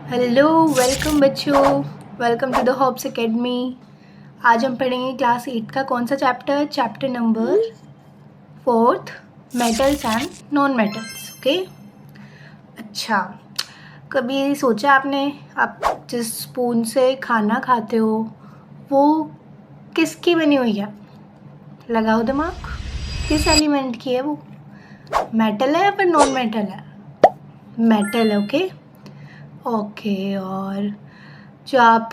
Hello, welcome बच्चों। Welcome to the Hobbs academy. आज हम पढ़ेंगे क्लास 8 का कौन सा chapter? Chapter number 4, metals and non metals. Okay. अच्छा, कभी सोचा आपने, आप जिस स्पून से खाना खाते हो वो किसकी बनी हुई है? लगाओ दिमाग। किस एलिमेंट की है वो? मेटल है या फिर नॉन मेटल है? मेटल है। Okay okay. और जो आप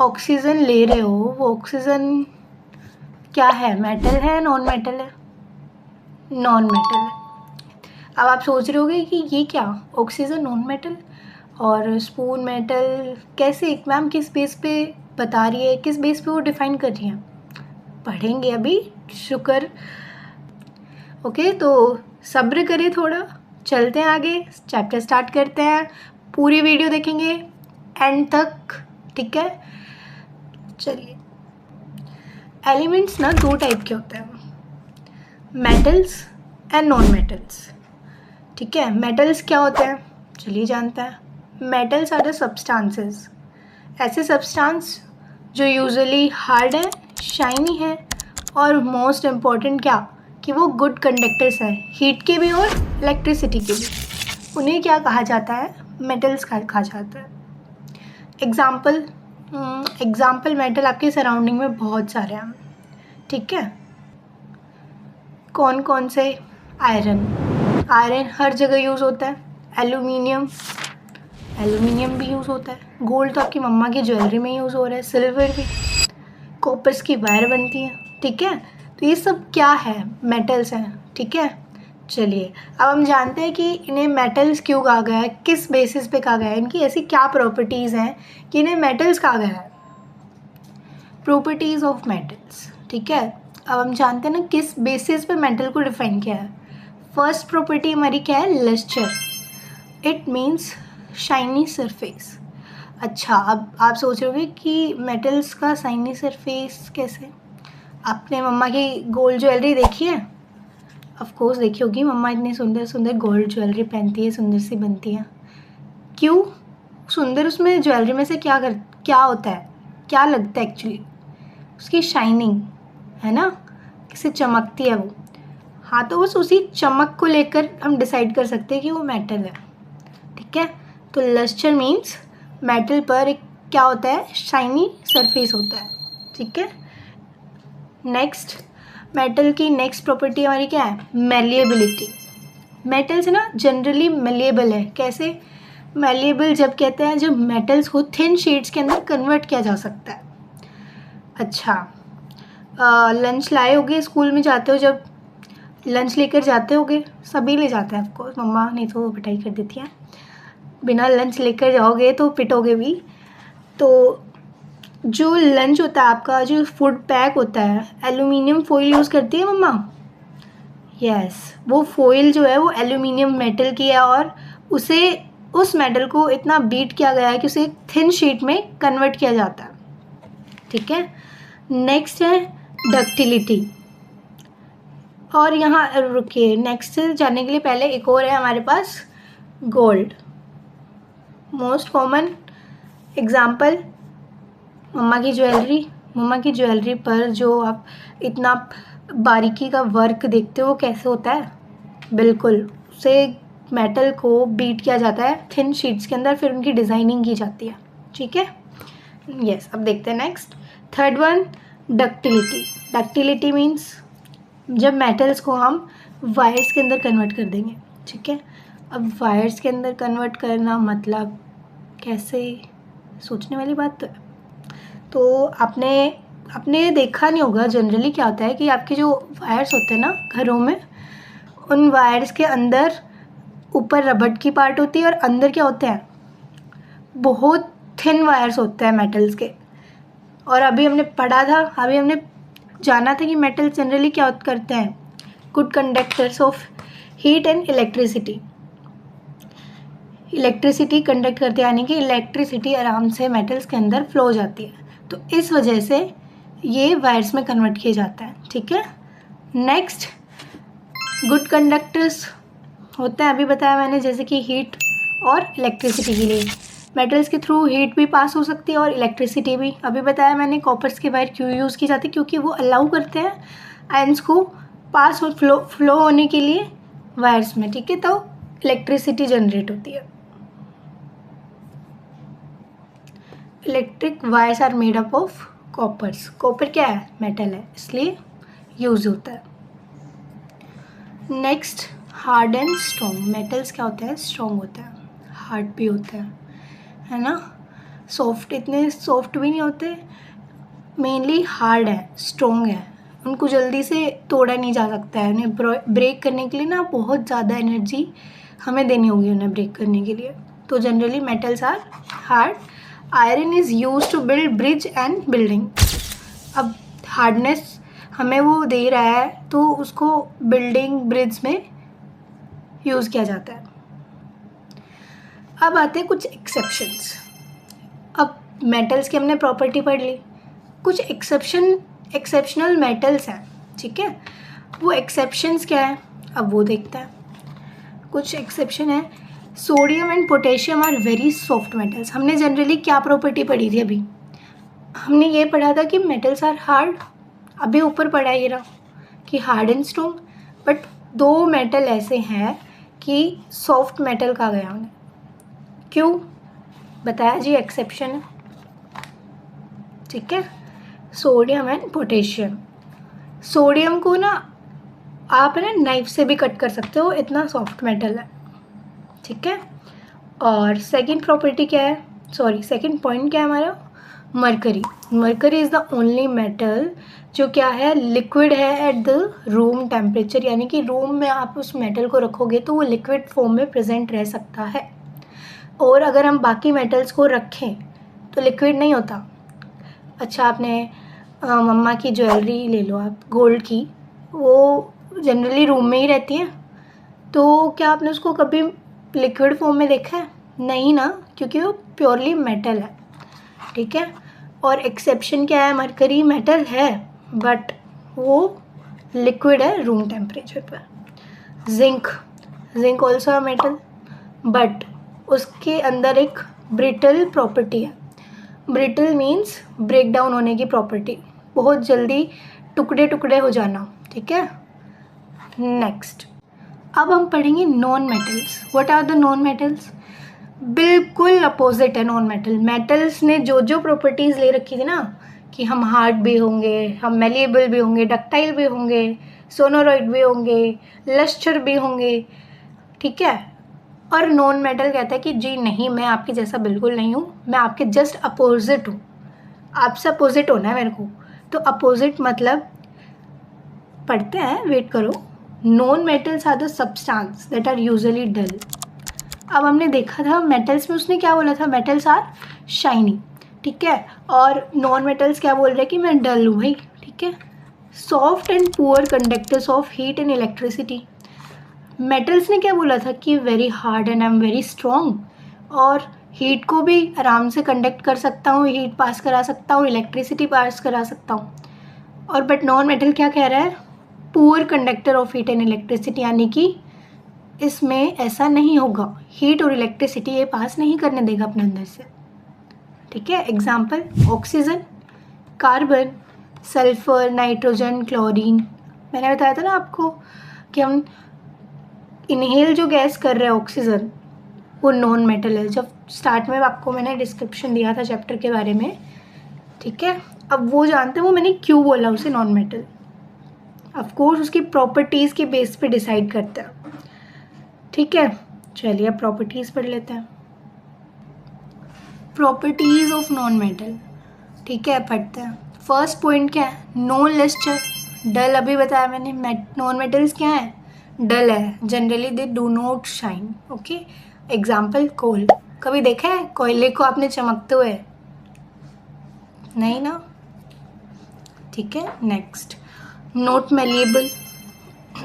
ऑक्सीजन ले रहे हो वो ऑक्सीजन क्या है? मेटल है, नॉन मेटल है? नॉन मेटल है। अब आप सोच रहे होगे कि ये क्या, ऑक्सीजन नॉन मेटल और स्पून मेटल कैसे? मैम किस बेस पे बता रही है, किस बेस पे वो डिफाइन कर रही है? पढ़ेंगे अभी, शुक्र। ओके, तो सब्र करें थोड़ा, चलते हैं आगे, चैप्टर स्टार्ट करते हैं। पूरी वीडियो देखेंगे एंड तक, ठीक है? चलिए, एलिमेंट्स ना दो टाइप के होते हैं, मेटल्स एंड नॉन मेटल्स। ठीक है, मेटल्स क्या होते हैं चलिए जानते हैं। मेटल्स आर द सब्सटेंसेस, ऐसे सब्सटेंस जो यूजुअली हार्ड है, शाइनी है और मोस्ट इम्पॉर्टेंट क्या कि वो गुड कंडक्टर्स है, हीट के भी और इलेक्ट्रिसिटी के भी। उन्हें क्या कहा जाता है? मेटल्स कहा जाता है। एग्जाम्पल मेटल आपके सराउंडिंग में बहुत सारे हैं, ठीक है? कौन कौन से? आयरन, आयरन हर जगह यूज़ होता है। एल्यूमिनियम, एल्यूमिनियम भी यूज़ होता है। गोल्ड तो आपकी मम्मा की ज्वेलरी में यूज़ हो रहा है। सिल्वर भी, कॉपर्स की वायर बनती है, ठीक है? तो ये सब क्या है? मेटल्स हैं, ठीक है? चलिए, अब हम जानते हैं कि इन्हें मेटल्स क्यों कहा गया है, किस बेसिस पे कहा गया है, इनकी ऐसी क्या प्रॉपर्टीज़ हैं कि इन्हें मेटल्स कहा गया है। प्रॉपर्टीज़ ऑफ मेटल्स, ठीक है? अब हम जानते हैं ना किस बेसिस पे मेटल को डिफाइन किया है। फर्स्ट प्रॉपर्टी हमारी क्या है? Lustre. It means shiny surface. अच्छा, अब आप सोच रहे होगे कि मेटल्स का शाइनी सरफेस कैसे? आपने मम्मा की गोल्ड ज्वेलरी देखी है? ऑफ कोर्स देखी होगी, मम्मा इतनी सुंदर सुंदर गोल्ड ज्वेलरी पहनती है, सुंदर सी बनती है। क्यों सुंदर? उसमें ज्वेलरी में से क्या होता है, क्या लगता है एक्चुअली? उसकी शाइनिंग, है ना, कैसे चमकती है वो। हाँ, तो बस उसी चमक को लेकर हम डिसाइड कर सकते हैं कि वो मेटल है, ठीक है? तो लस्टर मीन्स मेटल पर एक क्या होता है? शाइनी सरफेस होता है, ठीक है? नेक्स्ट, मेटल की नेक्स्ट प्रॉपर्टी हमारी क्या है? मेलिएबिलिटी। मेटल्स ना जनरली मेलिएबल है। कैसे मेलिएबल? जब कहते हैं जब मेटल्स को थिन शीट्स के अंदर कन्वर्ट किया जा सकता है। अच्छा, लंच लाए होगे, स्कूल में जाते हो जब लंच लेकर जाते होगे, सभी ले जाते हैं ऑफकोर्स, मम्मा नहीं तो पिटाई कर देती है। बिना लंच लेकर जाओगे तो पिटोगे भी। तो जो लंच होता है आपका, जो फूड पैक होता है, एल्यूमिनियम फॉइल यूज़ करती है मम्मा। यस, वो फॉइल जो है वो एल्यूमिनियम मेटल की है और उसे उस मेटल को इतना बीट किया गया है कि उसे एक थिन शीट में कन्वर्ट किया जाता है, ठीक है? नेक्स्ट है डक्टिलिटी। और यहाँ रुकिए, नेक्स्ट जाने के लिए पहले एक और है हमारे पास, गोल्ड। मोस्ट कॉमन एग्जाम्पल, मम्मा की ज्वेलरी। मम्मा की ज्वेलरी पर जो आप इतना बारीकी का वर्क देखते हो कैसे होता है? बिल्कुल, उसे मेटल को बीट किया जाता है थिन शीट्स के अंदर, फिर उनकी डिज़ाइनिंग की जाती है, ठीक है? यस, अब देखते हैं next, third one, ductility. Ductility means जब मेटल्स को हम वायर्स के अंदर कन्वर्ट कर देंगे, ठीक है? अब वायर्स के अंदर कन्वर्ट करना मतलब कैसे? सोचने वाली बात तो है। तो आपने देखा नहीं होगा, जनरली क्या होता है कि आपके जो वायर्स होते हैं ना घरों में, उन वायर्स के अंदर ऊपर रबड़ की पार्ट होती है और अंदर क्या होते हैं? बहुत थिन वायर्स होते हैं मेटल्स के। और अभी हमने पढ़ा था, अभी हमने जाना था कि मेटल जनरली क्या करते हैं? Good conductors of heat and electricity. Electricity conduct करते हैं, यानी कि इलेक्ट्रिसिटी आराम से मेटल्स के अंदर फ्लो हो जाती है, तो इस वजह से ये वायर्स में कन्वर्ट किए जाता है, ठीक है? नेक्स्ट, गुड कंडक्टर्स होते हैं, अभी बताया मैंने, जैसे कि हीट और इलेक्ट्रिसिटी के लिए। मेटल्स के थ्रू हीट भी पास हो सकती है और इलेक्ट्रिसिटी भी। अभी बताया मैंने कॉपर्स के वायर क्यों यूज़ की जाती है, क्योंकि वो अलाउ करते हैं आयंस को पास और फ्लो होने के लिए वायर्स में, ठीक है, तो इलेक्ट्रिसिटी जनरेट होती है। Electric wires are made up of coppers. Copper क्या है, मेटल है, इसलिए यूज़ होता है। Next, hard and strong. Metals क्या होता है, स्ट्रॉन्ग होता है, हार्ड भी होता है ना। सॉफ्ट, इतने सॉफ्ट भी नहीं होते, मेनली हार्ड है, स्ट्रॉन्ग है, उनको जल्दी से तोड़ा नहीं जा सकता है। उन्हें ब्रेक करने के लिए ना बहुत ज़्यादा एनर्जी हमें देनी होगी उन्हें ब्रेक करने के लिए। तो generally metals are hard. Iron is use to build bridge and building. अब हार्डनेस हमें वो दे रहा है तो उसको बिल्डिंग ब्रिज में यूज़ किया जाता है। अब आते हैं कुछ एक्सेप्शंस। अब मेटल्स की हमने प्रॉपर्टी पढ़ ली, कुछ एक्सेप्शनल मेटल्स हैं, ठीक है। वो एक्सेप्शंस क्या है, अब वो देखते हैं। कुछ एक्सेप्शन है, sodium and potassium are very soft metals. हमने जनरली क्या प्रॉपर्टी पढ़ी थी अभी, हमने ये पढ़ा था कि मेटल्स आर हार्ड, अभी ऊपर पढ़ा ये रहा कि हार्ड एंड स्ट्रॉन्ग। बट दो मेटल ऐसे हैं कि सॉफ्ट मेटल कहा गया उन्हें, क्यों बताया जी, एक्सेप्शन है, ठीक है। Sodium and potassium. सोडियम को ना आप ना नाइफ से भी कट कर सकते हो, इतना सॉफ्ट मेटल है, ठीक है। और सेकंड प्रॉपर्टी क्या है, सेकंड पॉइंट क्या है हमारा, mercury. Mercury is the only metal जो क्या है, लिक्विड है एट द रूम टेम्परेचर, यानी कि रूम में आप उस मेटल को रखोगे तो वो लिक्विड फॉर्म में प्रेजेंट रह सकता है। और अगर हम बाकी मेटल्स को रखें तो लिक्विड नहीं होता। अच्छा, आपने मम्मा की ज्वेलरी ले लो आप, गोल्ड की, वो जनरली रूम में ही रहती है, तो क्या आपने उसको कभी लिक्विड फॉर्म में देखा है, नहीं ना, क्योंकि वो प्योरली मेटल है, ठीक है। और एक्सेप्शन क्या है, मरकरी मेटल है बट वो लिक्विड है रूम टेम्परेचर पर। जिंक ऑल्सो है मेटल, बट उसके अंदर एक ब्रिटल प्रॉपर्टी है। ब्रिटल मीन्स ब्रेक डाउन होने की प्रॉपर्टी, बहुत जल्दी टुकड़े टुकड़े हो जाना, ठीक है। नेक्स्ट, अब हम पढ़ेंगे non metals. What are the non metals, बिल्कुल अपोजिट है नॉन मेटल। मेटल्स ने जो जो प्रॉपर्टीज़ ले रखी थी ना, कि हम हार्ड भी होंगे, हम मेलिएबल भी होंगे, डक्टाइल भी होंगे, सोनोरॉइड भी होंगे, लस्टर भी होंगे, ठीक है। और नॉन मेटल कहता है कि जी नहीं, मैं आपके जैसा बिल्कुल नहीं हूँ, मैं आपके जस्ट अपोजिट हूँ, आपसे अपोजिट होना है मेरे को। तो अपोजिट मतलब पढ़ते हैं, वेट करो। Non metals are the substance that are usually dull. अब हमने देखा था मेटल्स में उसने क्या बोला था, मेटल्स आर शाइनी, ठीक है। और नॉन मेटल्स क्या बोल रहे हैं कि मैं डल हूँ भाई, ठीक है। Soft and poor conductors of heat and electricity. Metals ने क्या बोला था कि very hard and I am very strong, और हीट को भी आराम से कंडक्ट कर सकता हूँ, हीट पास करा सकता हूँ, इलेक्ट्रिसिटी पास करा सकता हूँ। और बट नॉन मेटल क्या कह रहा है, poor conductor of heat and electricity, यानी कि इसमें ऐसा नहीं होगा, हीट और इलेक्ट्रिसिटी ये पास नहीं करने देगा अपने अंदर से, ठीक है। Example, oxygen, carbon, sulphur, nitrogen, chlorine. मैंने बताया था ना आपको कि हम इनहेल जो गैस कर रहे हैं ऑक्सीजन, वो नॉन मेटल है। जब स्टार्ट में आपको मैंने डिस्क्रिप्शन दिया था चैप्टर के बारे में, ठीक है। अब वो जानते हैं वो मैंने क्यों बोला उसे नॉन मेटल, ऑफकोर्स उसकी प्रॉपर्टीज़ के बेस पे डिसाइड करता है, ठीक है। चलिए अब प्रॉपर्टीज़ पढ़ लेते हैं। प्रॉपर्टीज़ ऑफ नॉन मेटल, ठीक है, पढ़ते हैं। फर्स्ट पॉइंट क्या है, नो लस्टर, डल। अभी बताया मैंने, नॉन मेटल्स क्या है, डल है, generally they do not shine, okay. Example, coal. कभी देखा है कोयले को आपने चमकते हुए, नहीं ना, ठीक है। Next, not malleable.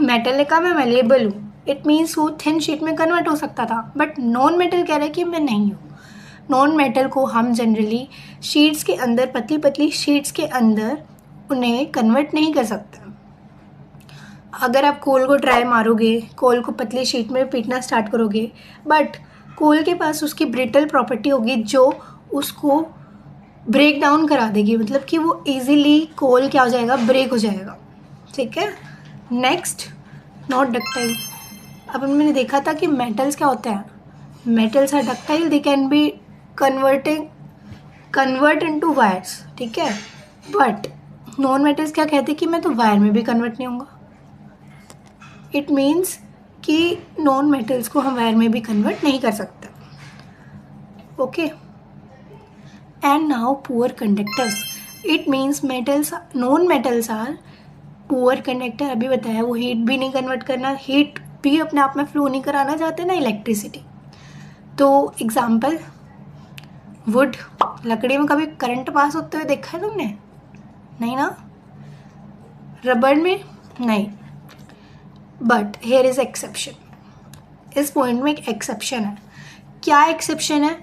मेटल ने कहा मैं मेलिएबल हूँ, इट मीन्स वो थिन शीट में कन्वर्ट हो सकता था, बट नॉन मेटल कह रहा है कि मैं नहीं हूँ। नॉन मेटल को हम जनरली शीट्स के अंदर, पतली पतली शीट्स के अंदर उन्हें कन्वर्ट नहीं कर सकते। अगर आप कोल को ट्राई मारोगे, कोल को पतली शीट में पीटना स्टार्ट करोगे, बट कोल के पास उसकी ब्रिटल प्रॉपर्टी होगी जो उसको ब्रेक डाउन करा देगी, मतलब कि वो इजीली कोल क्या हो जाएगा, ब्रेक हो जाएगा, ठीक है। Next, not ductile. अब मैंने देखा था कि मेटल्स क्या होते हैं, metals are ductile, they can be convert into wires, ठीक है। बट नॉन मेटल्स क्या कहते हैं कि मैं तो वायर में भी कन्वर्ट नहीं होऊंगा। इट मीन्स कि नॉन मेटल्स को हम वायर में भी कन्वर्ट नहीं कर सकते, okay. And now poor conductors, it means non metals are poor conductor. अभी बताया वो हीट भी नहीं कन्वर्ट करना, हीट भी अपने आप में फ्लो नहीं कराना चाहते ना इलेक्ट्रिसिटी। तो एग्जाम्पल, वुड, लकड़ी में कभी करंट पास होते हुए देखा है तुमने? नहीं ना। रबड़ में नहीं। बट हेयर इज एक्सेप्शन, इस पॉइंट में एक एक्सेप्शन है। क्या एक्सेप्शन है?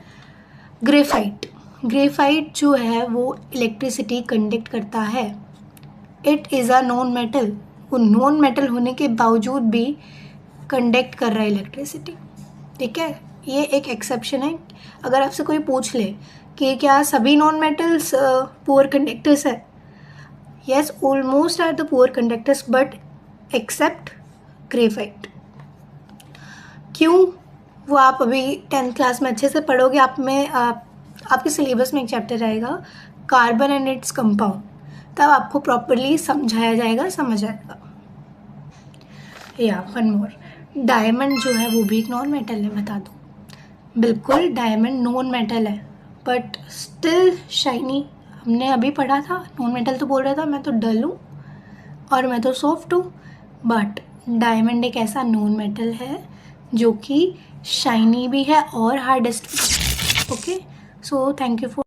ग्रेफाइट। ग्रेफाइट जो है वो इलेक्ट्रिसिटी कंडक्ट करता है। It is a non metal, वो नॉन मेटल होने के बावजूद भी कंडक्ट कर रहा है इलेक्ट्रिसिटी, ठीक है। ये एक एक्सेप्शन है। अगर आपसे कोई पूछ ले कि क्या सभी नॉन मेटल्स पुअर कंडक्टर्स है, yes, almost are the poor conductors but except graphite. क्यों? वो आप अभी 10th क्लास में अच्छे से पढ़ोगे। आपके सिलेबस में एक चैप्टर आएगा कार्बन एंड इट्स कंपाउंड, तब आपको प्रॉपरली समझाया जाएगा, समझ आएगा। या वन मोर, डायमंड जो है वो भी एक नॉन मेटल है, बता दो। बिल्कुल, डायमंड नॉन मेटल है बट स्टिल शाइनी। हमने अभी पढ़ा था, नॉन मेटल तो बोल रहा था मैं तो डल हूँ और मैं तो सॉफ्ट हूँ, बट डायमंड एक ऐसा नॉन मेटल है जो कि शाइनी भी है और हार्डेस्ट भी। Okay, so thank you for